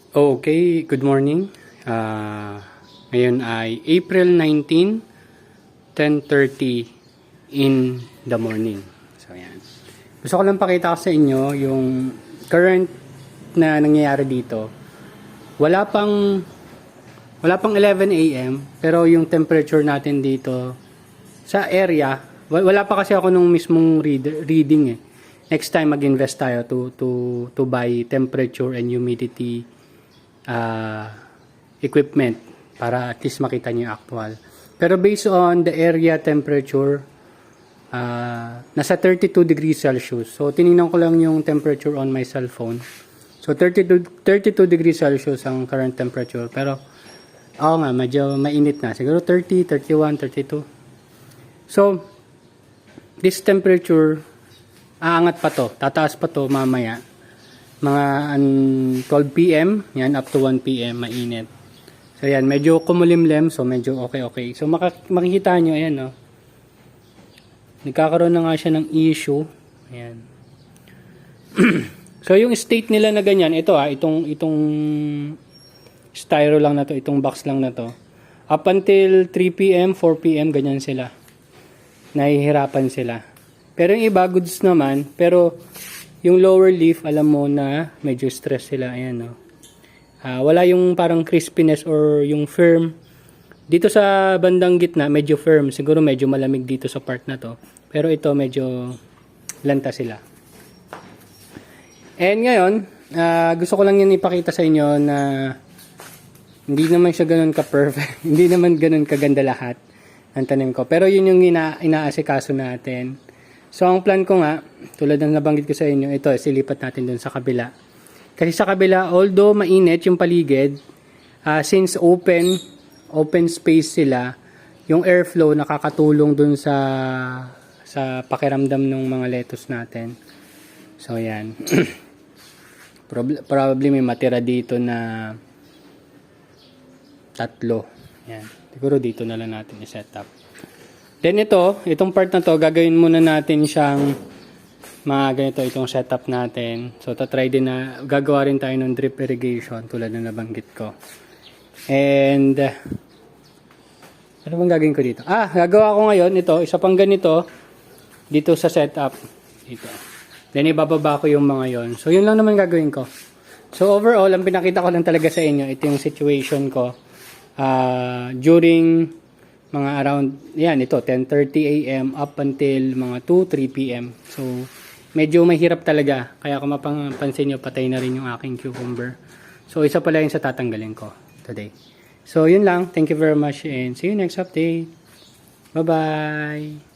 Okay, good morning. Ngayon ay April 19, 10:30 in the morning. So, yan. Gusto ko lang pakita sa inyo yung current na nangyayari dito. Wala pang 11 a.m. pero yung temperature natin dito sa area, wala pa kasi ako nung mismong reading eh. Next time mag-invest tayo to buy temperature and humidity equipment para at least makita niyo yung actual. Pero based on the area temperature, nasa 32 degrees Celsius. So tiningnan ko lang yung temperature on my cell phone. So 32 degrees Celsius ang current temperature. Pero oo nga, medyo mainit na. Siguro 30, 31, 32. So this temperature, aangat pa to. Tataas pa to mamaya. Mga 12 p.m. Yan, up to 1 p.m. mainit. So yan, medyo kumulimlim. So medyo okay. So makikita nyo, ayan no. Nagkakaroon na nga siya ng issue. Ayan. So yung state nila na ganyan, ito itong styro lang na to, itong box lang na to. Up until 3 p.m., 4 p.m. ganyan sila. Nahihirapan sila. Pero yung iba, goods naman. Pero yung lower leaf, alam mo na medyo stress sila. Ayan, no? Wala yung parang crispiness or yung firm. Dito sa bandang gitna, medyo firm. Siguro medyo malamig dito sa part na to. Pero ito, medyo lanta sila. And ngayon, gusto ko lang yun ipakita sa inyo na hindi naman siya ganun ka-perfect. Hindi naman ganun kaganda lahat ng tanim ko. Pero yun yung inaasikaso natin. So, ang plan ko nga, tulad ng nabanggit ko sa inyo, ito, silipat natin dun sa kabila. Kasi sa kabila, although mainit yung paligid, since open space sila, yung airflow nakakatulong dun sa pakiramdam ng mga lettuce natin. So, yan. Probably may matira dito na 3. Yan. Siguro dito na lang natin i-set up. Then itong part na to, gagawin muna natin siyang mga ganito, itong setup natin. So, tatry din na, gagawa rin tayo ng drip irrigation tulad na nabanggit ko. And, ano bang gagawin ko dito? Gagawa ko ngayon, ito, isa pang ganito, dito sa setup. Dito. Then, ibababa ko yung mga yon. So, yun lang naman gagawin ko. So, overall, ang pinakita ko lang talaga sa inyo, ito yung situation ko. During mga around, yan, ito, 10:30 a.m. up until mga 2-3 p.m. So, medyo mahirap talaga. Kaya kung mapansin nyo, patay na rin yung aking cucumber. So, isa pala yung sa tatanggalin ko today. So, yun lang. Thank you very much and see you next update. Bye-bye!